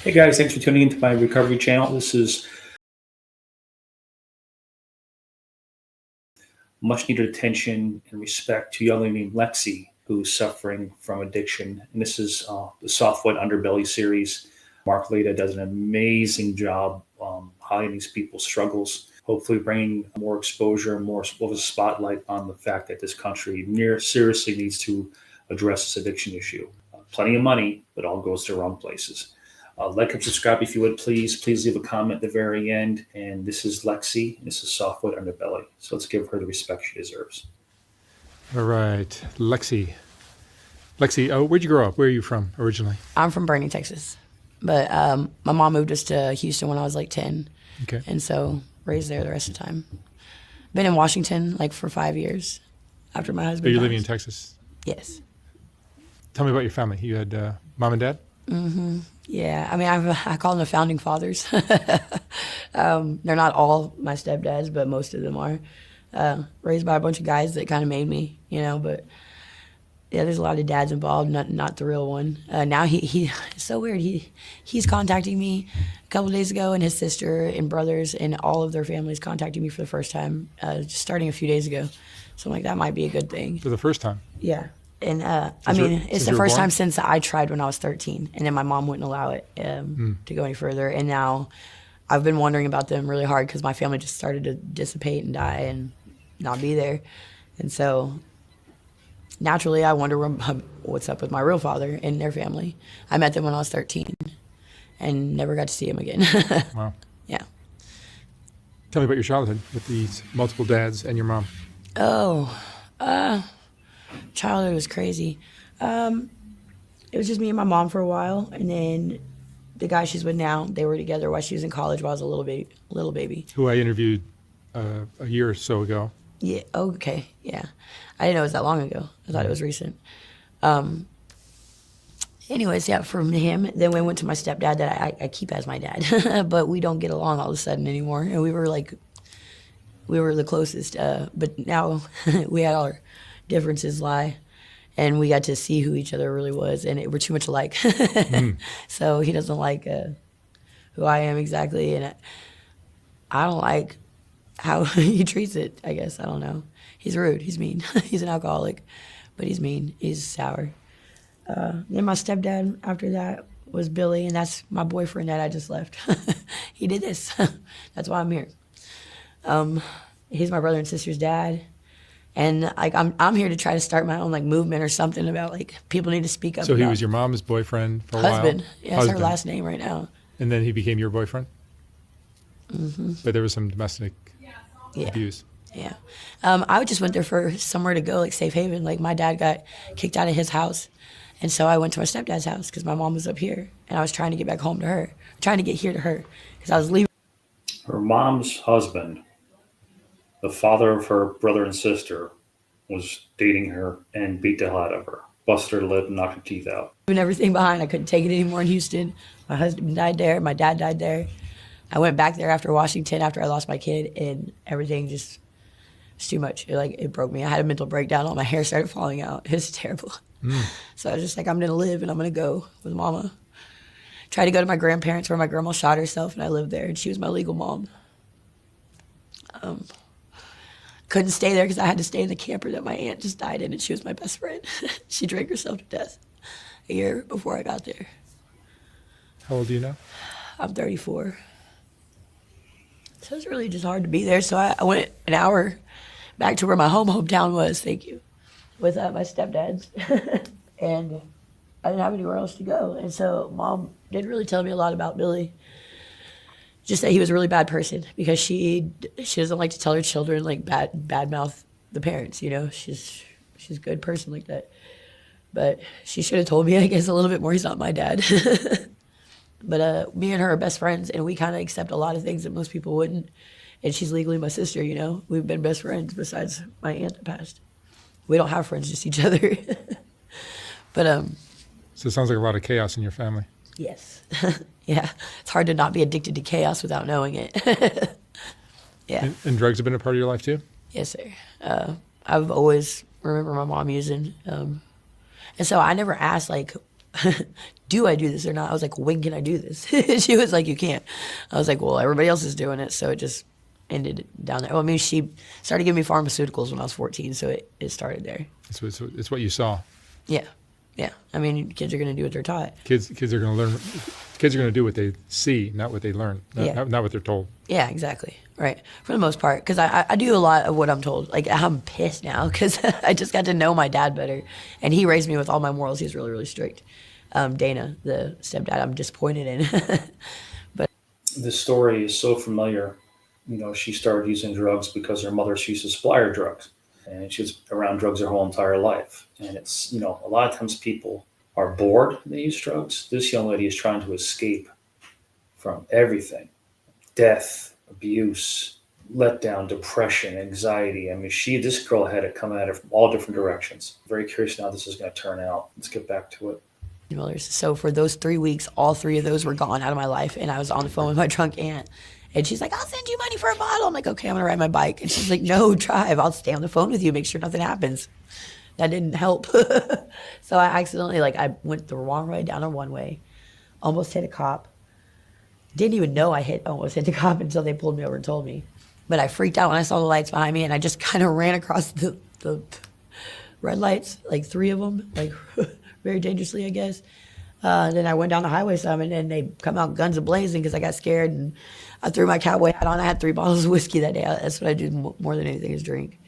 Hey guys, thanks for tuning into my recovery channel. This is much needed attention and respect to a young lady named Lexi who's suffering from addiction. And this is the Soft White Underbelly series. Mark Leda does an amazing job highlighting these people's struggles, hopefully bringing more exposure and more of a spotlight on the fact that this country seriously needs to address this addiction issue. Plenty of money, but all goes to the wrong places. Like and subscribe if you would, please. Please leave a comment at the very end. And this is Lexi. And this is Softwood Underbelly. So let's give her the respect she deserves. All right, Lexi. Lexi, where'd you grow up? Where are you from originally? I'm from Bernie, Texas. But my mom moved us to Houston when I was like 10. Okay. And so raised there the rest of the time. Been in Washington like for 5 years after my husband Are you died. living in Texas? Yes. Tell me about your family. You had mom and dad? Mm-hmm. Yeah, I mean, I call them the founding fathers. They're not all my stepdads, but most of them are. Raised by a bunch of guys that kind of made me, but yeah, there's a lot of dads involved, not the real one. Now he it's so weird. He's contacting me a couple of days ago, and his sister and brothers and all of their families contacting me for the first time, just starting a few days ago. So I'm like, that might be a good thing. For the first time? Yeah. And it's the first time since I tried when I was 13, and then my mom wouldn't allow it to go any further. And now I've been wondering about them really hard because my family just started to dissipate and die and not be there. And so naturally I wonder what's up with my real father and their family. I met them when I was 13 and never got to see him again. Wow. Yeah. Tell me about your childhood with these multiple dads and your mom. Childhood was crazy. It was just me and my mom for a while, and then the guy she's with now, they were together while she was in college while I was a little baby. Who I interviewed a year or so ago. Yeah, okay, yeah. I didn't know it was that long ago. I thought it was recent. Anyways, yeah, from him, then we went to my stepdad that I keep as my dad, but we don't get along all of a sudden anymore, and we were the closest, but now we had our differences lie, and we got to see who each other really was, and we're too much alike. So he doesn't like who I am exactly, and I don't like how he treats it, I guess. I don't know. He's rude. He's mean. He's an alcoholic, but he's mean. He's sour. Then my stepdad after that was Billy, and that's my boyfriend that I just left. He did this. That's why I'm here. He's my brother and sister's dad. And I'm here to try to start my own movement or something about people need to speak up. So he was your mom's boyfriend for a husband. while? Yeah, that's her last name right now. And then he became your boyfriend? Mm-hmm. But there was some domestic abuse. Yeah. I just went there for somewhere to go, safe haven. My dad got kicked out of his house. And so I went to my stepdad's house because my mom was up here. And I was trying to get back home to her, trying to get here to her because I was leaving. Her mom's husband, the father of her brother and sister, was dating her and beat the hell out of her, busted her lip and knocked her teeth out. Leaving everything behind. I couldn't take it anymore in Houston. My husband died there. My dad died there. I went back there after Washington after I lost my kid, and everything just was too much. It broke me. I had a mental breakdown. All my hair started falling out. It was terrible. So I was just I'm going to live, and I'm going to go with mama. Tried to go to my grandparents where my grandma shot herself, and I lived there, and she was my legal mom. Couldn't stay there because I had to stay in the camper that my aunt just died in, and she was my best friend. She drank herself to death a year before I got there. How old are you now? I'm 34. So it's really just hard to be there. So I went an hour back to where my hometown was, thank you, with my stepdad's. And I didn't have anywhere else to go. And so Mom didn't really tell me a lot about Billy. Just that he was a really bad person because she doesn't like to tell her children bad mouth the parents, She's a good person like that. But she should have told me, I guess, a little bit more. He's not my dad. But me and her are best friends, and we kind of accept a lot of things that most people wouldn't. And she's legally my sister, We've been best friends besides my aunt that passed. We don't have friends, just each other. But So it sounds like a lot of chaos in your family. Yes. Yeah. It's hard to not be addicted to chaos without knowing it. Yeah. And drugs have been a part of your life too? Yes, sir. I've always remember my mom using. And so I never asked, do I do this or not? I was like, when can I do this? She was like, you can't. I was like, well, everybody else is doing it. So it just ended down there. Well, I mean, she started giving me pharmaceuticals when I was 14. So it started there. It's what you saw. Yeah. Yeah. I mean, kids are going to do what they're taught. Kids are going to learn. Kids are going to do what they see, not what they learn, not what they're told. Yeah, exactly. Right. For the most part, because I do a lot of what I'm told. Like, I'm pissed now because I just got to know my dad better. And he raised me with all my morals. He's really, really strict. Dana, the stepdad, I'm disappointed in. But This story is so familiar. You know, she started using drugs because her mother used to supply her drugs. And she was around drugs her whole entire life. And it's, you know, a lot of times people are bored when they use drugs. This young lady is trying to escape from everything: death, abuse, letdown, depression, anxiety. I mean, this girl had it coming at her from all different directions. Very curious now how this is going to turn out. Let's get back to it. so for those 3 weeks, all 3 of those were gone out of my life. And I was on the phone with my drunk aunt. And she's like, I'll send you money for a bottle. I'm like, okay, I'm going to ride my bike. And she's like, no, drive. I'll stay on the phone with you, make sure nothing happens. That didn't help. So I accidentally, I went the wrong way down a one-way, almost hit a cop. Didn't even know I almost hit the cop until they pulled me over and told me. But I freaked out when I saw the lights behind me, and I just kind of ran across the red lights, 3 of them, very dangerously, I guess. Then I went down the highway some, and then they come out guns a-blazing because I got scared, and I threw my cowboy hat on. I had 3 bottles of whiskey that day. That's what I do more than anything is drink.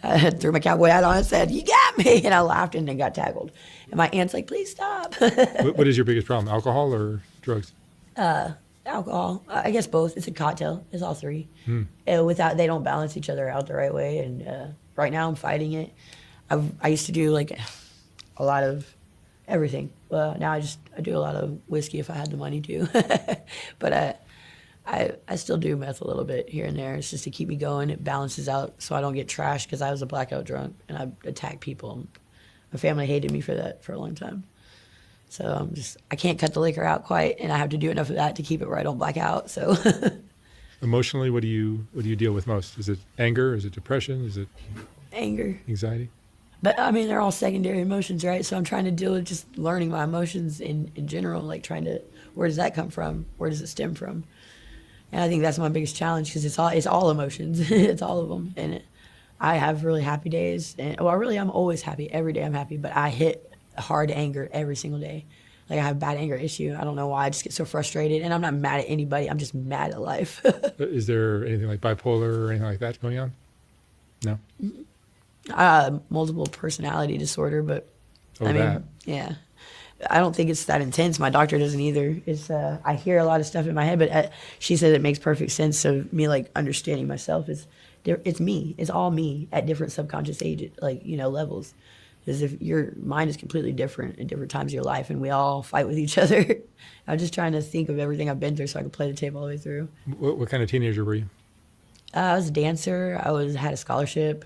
I threw my cowboy hat on and said, you got me, and I laughed and then got tackled. And my aunt's like, please stop. What is your biggest problem, alcohol or drugs? Alcohol. I guess both. It's a cocktail. It's all 3. Without, they don't balance each other out the right way. And right now I'm fighting it. I used to do a lot of everything. Well, now I do a lot of whiskey if I had the money to. But I still do meth a little bit here and there. It's just to keep me going. It balances out so I don't get trashed because I was a blackout drunk and I attacked people. My family hated me for that for a long time. So I can't cut the liquor out quite, and I have to do enough of that to keep it right on blackout. So Emotionally, what do you deal with most? Is it anger? Is it depression? Is it anger? anxiety? But I mean, they're all secondary emotions, right? So I'm trying to deal with just learning my emotions in general, where does that come from? Where does it stem from? And I think that's my biggest challenge because it's all emotions. It's all of them. And I have really happy days. I'm always happy. Every day I'm happy, but I hit hard anger every single day. I have a bad anger issue. I don't know why. I just get so frustrated. And I'm not mad at anybody. I'm just mad at life. Is there anything like bipolar or anything like that going on? No? Multiple personality disorder, but That. yeah. I don't think it's that intense. My doctor doesn't either. It's I hear a lot of stuff in my head, but she said it makes perfect sense of me understanding myself. It's me. It's all me at different subconscious age, levels. Because if your mind is completely different at different times of your life, and we all fight with each other. I'm just trying to think of everything I've been through so I can play the tape all the way through. What kind of teenager were you? I was a dancer. had a scholarship.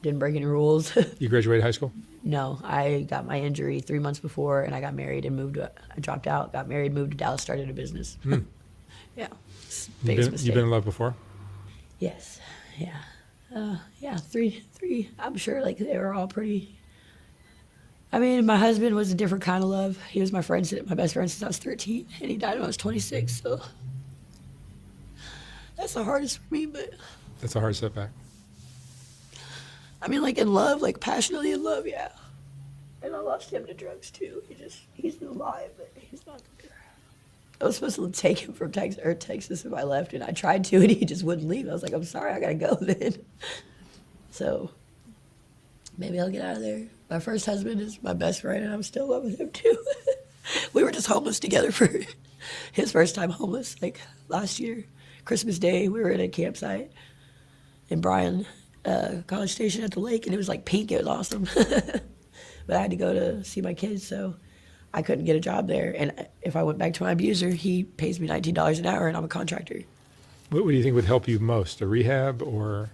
Didn't break any rules. You graduated high school? No, I got my injury 3 months before, and I got married and moved. I dropped out, got married, moved to Dallas, started a business. Yeah, biggest mistake. You've been in love before? Yes, yeah, three. I'm sure they were all pretty. I mean, my husband was a different kind of love. He was my best friend since I was 13, and he died when I was 26. So that's the hardest for me. But That's a hard setback. I mean, in love, passionately in love, yeah. And I lost him to drugs too. He's still alive, but he's not there. I was supposed to take him from Texas if I left, and I tried to, and he just wouldn't leave. I was like, I'm sorry, I gotta go then. So maybe I'll get out of there. My first husband is my best friend, and I'm still in love with him too. We were just homeless together for his first time homeless, last year. Christmas Day, we were at a campsite in Bryan, College Station at the lake, and it was pink. It was awesome. But I had to go to see my kids, so I couldn't get a job there. And if I went back to my abuser, he pays me $19 an hour, and I'm a contractor. What do you think would help you most, a rehab or?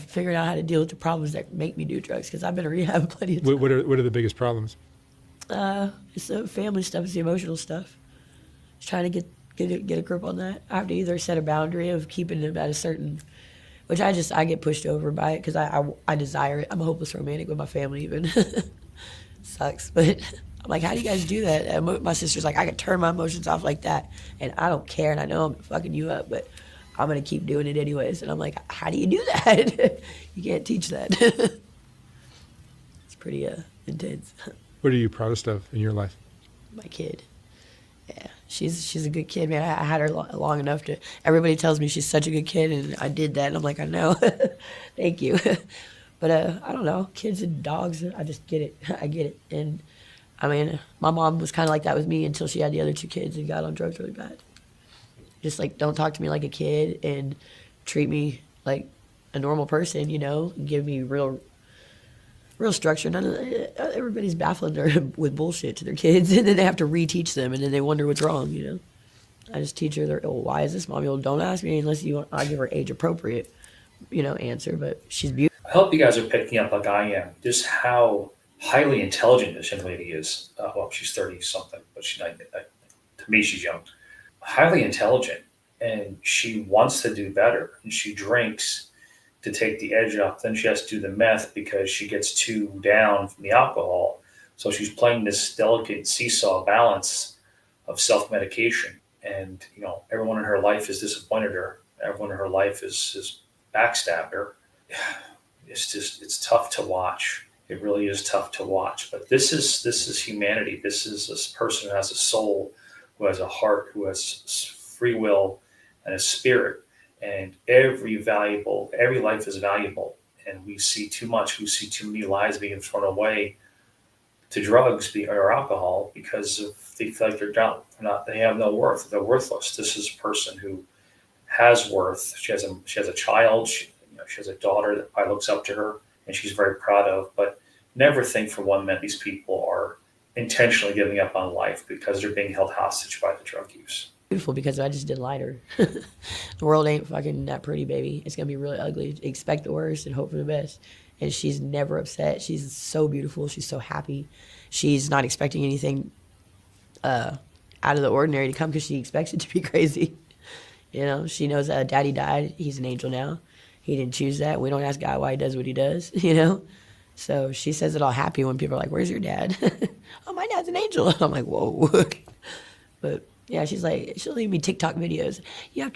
Figuring out how to deal with the problems that make me do drugs, because I've been in rehab plenty of times. What are the biggest problems? It's the family stuff. It's the emotional stuff. Just trying to get a grip on that. I have to either set a boundary of keeping them at a certain, which I get pushed over by it because I desire it. I'm a hopeless romantic with my family even. sucks. But I'm like, how do you guys do that? And my sister's like, I can turn my emotions off like that, and I don't care, and I know I'm fucking you up, but I'm gonna keep doing it anyways. And I'm like, how do you do that? You can't teach that. It's pretty intense. What are you proudest of in your life? My kid. Yeah, she's a good kid, man. I had her long enough to. Everybody tells me she's such a good kid, and I did that, and I'm like, I know. Thank you. But I don't know, kids and dogs. I just get it. I get it. And I mean, my mom was kind of like that with me until she had the other two kids and got on drugs really bad. Just like, don't talk to me like a kid and treat me like a normal person, you know, and give me real structure. Everybody's baffling with bullshit to their kids, and then they have to reteach them, and then they wonder what's wrong, you know. I just teach her, oh, why is this, Mommy? Well, don't ask me unless you want. I give her age appropriate, you know, answer. But she's beautiful. I hope you guys are picking up, like I am, just how highly intelligent this young lady is. Well, she's 30 something, but to me, she's young. Highly intelligent, and she wants to do better, and she drinks to take the edge off. Then she has to do the meth because she gets too down from the alcohol. So she's playing this delicate seesaw balance of self-medication. And, you know, everyone in her life has disappointed her. Everyone in her life has backstabbed her. It's tough to watch. It really is tough to watch. But this is humanity. This is this person who has a soul, who has a heart, who has free will and a spirit. And every life is valuable. And we see too much. We see too many lives being thrown away to drugs or alcohol because they feel like they're done. They have no worth. They're worthless. This is a person who has worth. She has a child. She has a daughter that probably looks up to her and she's very proud of. But never think for one minute these people are intentionally giving up on life because they're being held hostage by the drug use. Beautiful because I just didn't lie to her. The world ain't fucking that pretty, baby. It's gonna be really ugly. Expect the worst and hope for the best. And she's never upset. She's so beautiful. She's so happy. She's not expecting anything out of the ordinary to come because she expects it to be crazy. You know, she knows Daddy died. He's an angel now. He didn't choose that. We don't ask God why he does what he does, you know? So she says it all happy when people are like, where's your dad? Oh, my dad's an angel. I'm like, whoa. But yeah, she's like, she'll leave me TikTok videos. You have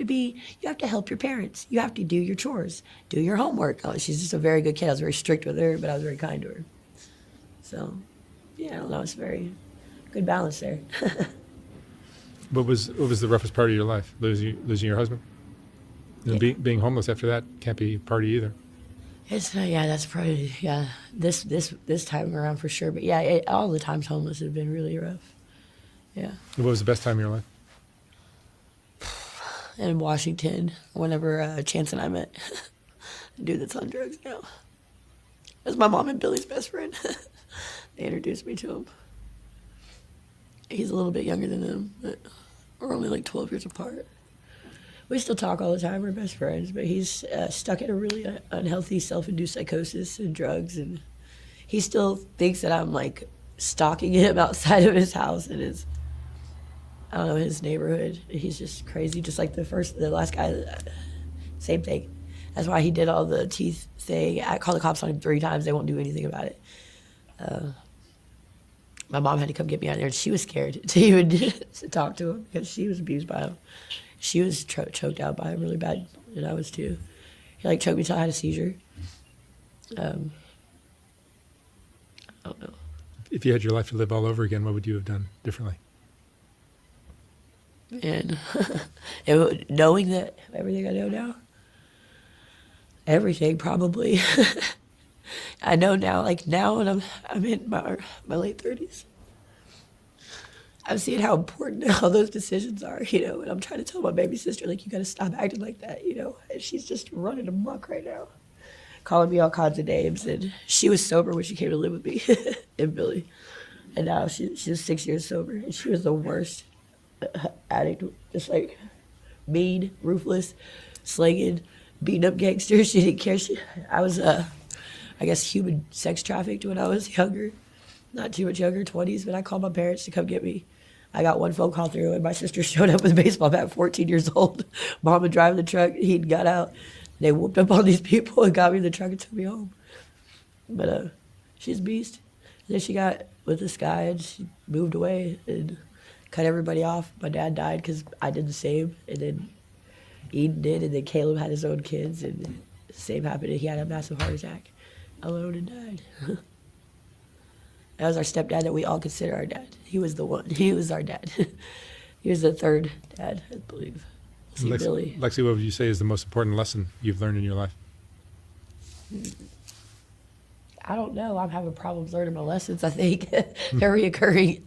to help your parents. You have to do your chores, do your homework. Oh, she's just a very good kid. I was very strict with her, but I was very kind to her. So, yeah, I don't know. It's a very good balance there. What was the roughest part of your life? Losing your husband? And Yeah. being homeless after that can't be a party either. It's that's probably this time around for sure. But yeah, all the times homeless have been really rough. Yeah. What was the best time of your life? In Washington, whenever Chance and I met, the dude that's on drugs now. It was my mom and Billy's best friend. They introduced me to him. He's a little bit younger than them, but we're only like 12 years apart. We still talk all the time. We're best friends, but he's stuck in a really unhealthy self-induced psychosis and drugs, and he still thinks that I'm like stalking him outside of his house and his neighborhood. He's just crazy, just like the last guy. Same thing. That's why he did all the teeth thing. I called the cops on him 3 times. They won't do anything about it. My mom had to come get me out there, and she was scared to even to talk to him because she was abused by him. She was choked out by him really bad, and I was too. He like choked me till I had a seizure. I don't know. If you had your life to live all over again, what would you have done differently? And knowing that everything I know now, everything probably. I know now, like now when I'm in my late 30s. I'm seeing how important all those decisions are, you know, and I'm trying to tell my baby sister, like, you got to stop acting like that, you know, and she's just running amok right now, calling me all kinds of names, and she was sober when she came to live with me and Billy, and now she's 6 years sober, and she was the worst addict, just like mean, ruthless, slinging, beating up gangsters. She didn't care. I was, I guess, human sex trafficked when I was younger. Not too much younger, 20s, but I called my parents to come get me. I got one phone call through, and my sister showed up with a baseball bat, 14 years old. Mom would drive the truck. He got out. They whooped up all these people and got me in the truck and took me home. But she's a beast. Then she got with this guy and she moved away and cut everybody off. My dad died because I did the same. And then Eden did. And then Caleb had his own kids. And the same happened. He had a massive heart attack alone and died. That was our stepdad that we all consider our dad. He was the one. He was our dad. He was the third dad, I believe. See, Billy. Lexi, what would you say is the most important lesson you've learned in your life? I don't know. I'm having problems learning my lessons, I think. They're reoccurring.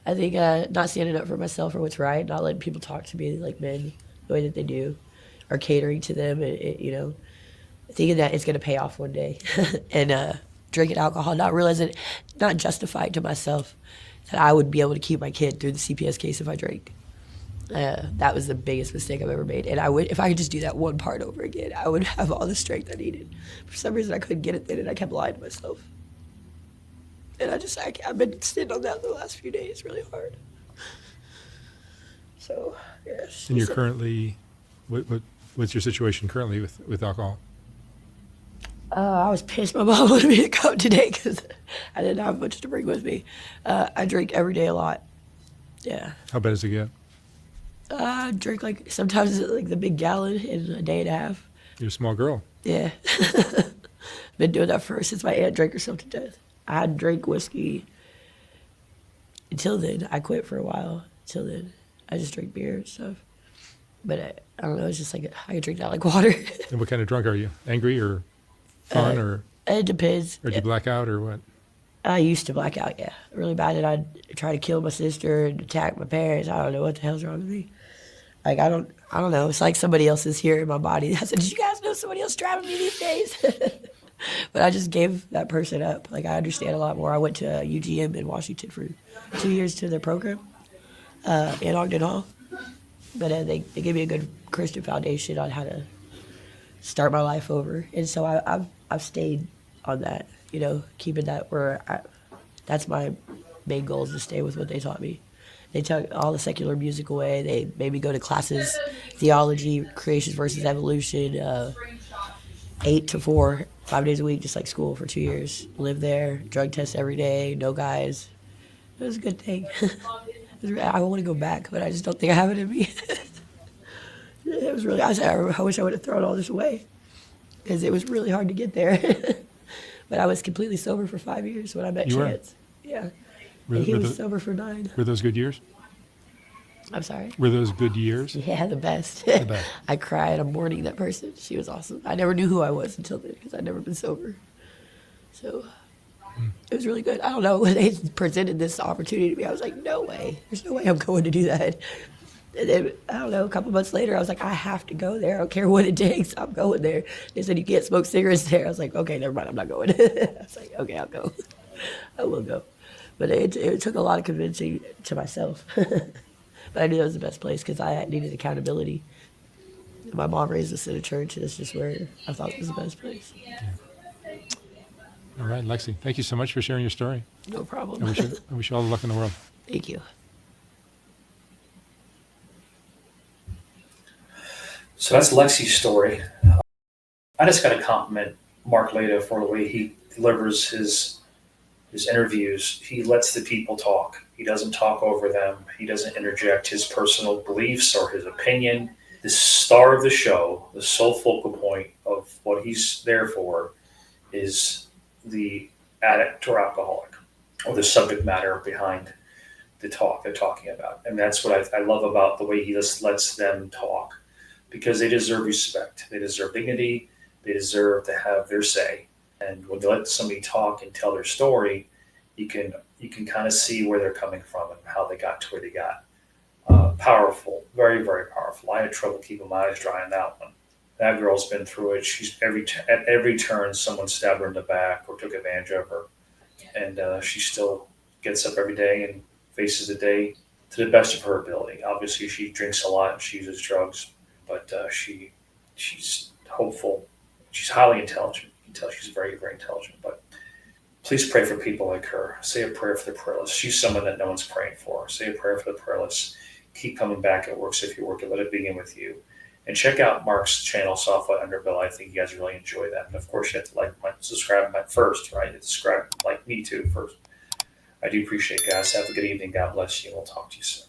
I think not standing up for myself or what's right, not letting people talk to me like men the way that they do, or catering to them, you know, thinking that it's going to pay off one day. And drinking alcohol, not realizing, not justifying to myself that I would be able to keep my kid through the CPS case if I drank. That was the biggest mistake I've ever made. And I would, if I could just do that one part over again, I would have all the strength I needed. For some reason, I couldn't get it then, and I kept lying to myself. And I've been sitting on that the last few days really hard. So, yes. And you're currently, what's your situation currently with alcohol? I was pissed my mom wanted me to come today because I didn't have much to bring with me. I drink every day a lot. Yeah. How bad does it get? I drink like sometimes like the big gallon in a day and a half. You're a small girl. Yeah. Been doing that since my aunt drank herself to death. I hadn't drank whiskey until then. I quit for a while. Until then, I just drink beer and stuff. But I don't know. It's just like I can drink that like water. And what kind of drunk are you? Angry or fun or? It depends. Or do you black out or what? I used to black out, yeah, really bad. And I'd try to kill my sister and attack my parents. I don't know what the hell's wrong with me. Like I don't know. It's like somebody else is here in my body. I said, did you guys know somebody else driving me these days? But I just gave that person up. Like I understand a lot more. I went to UGM in Washington for 2 years to their program in Ogden Hall. But they gave me a good Christian foundation on how to start my life over. And so I've stayed on that, you know, keeping that that's my main goal, is to stay with what they taught me. They took all the secular music away. They made me go to classes, theology, creation versus evolution, 8 to 4, 5 days a week, just like school for 2 years. Lived there, drug tests every day, no guys. It was a good thing. I want to go back, but I just don't think I have it in me. It was really, I wish I would have thrown all this away because it was really hard to get there. But I was completely sober for 5 years when I met Chance. Yeah. And he was sober for 9. Were those good years? I'm sorry? Were those good years? Yeah, the best. The best. I cried. I'm mourning that person. She was awesome. I never knew who I was until then because I'd never been sober. So it was really good. I don't know, when they presented this opportunity to me, I was like, no way. There's no way I'm going to do that. And then, I don't know, a couple months later, I was like, I have to go there. I don't care what it takes. I'm going there. They said, you can't smoke cigarettes there. I was like, okay, never mind. I'm not going. I was like, okay, I'll go. I will go. But it took a lot of convincing to myself. But I knew that was the best place because I needed accountability. My mom raised us in a church, and it's just where I thought it was the best place. Yeah. All right, Lexi, thank you so much for sharing your story. No problem. I wish you all the luck in the world. Thank you. So that's Lexi's story. I just got to compliment Mark Leda for the way he delivers his interviews. He lets the people talk. He doesn't talk over them. He doesn't interject his personal beliefs or his opinion. The star of the show, the sole focal point of what he's there for, is the addict or alcoholic, or the subject matter behind the talk they're talking about. And that's what I love about the way he just lets them talk, because they deserve respect. They deserve dignity. They deserve to have their say. And when they let somebody talk and tell their story, you can kind of see where they're coming from and how they got to where they got. Powerful, very, very powerful. I had trouble keeping my eyes dry on that one. That girl's been through it. She's at every turn, someone stabbed her in the back or took advantage of her, and she still gets up every day and faces the day to the best of her ability. Obviously, she drinks a lot and she uses drugs, but she's hopeful. She's highly intelligent. You can tell she's very, very intelligent. But please pray for people like her. Say a prayer for the prayerless. She's someone that no one's praying for. Say a prayer for the prayerless. Keep coming back. It works if you work it. Let it begin with you. And check out Mark's channel, Softlight Underbelly. I think you guys really enjoy that. And of course, you have to subscribe first, right? Subscribe, like me too, first. I do appreciate it, guys. Have a good evening. God bless you. We'll talk to you soon.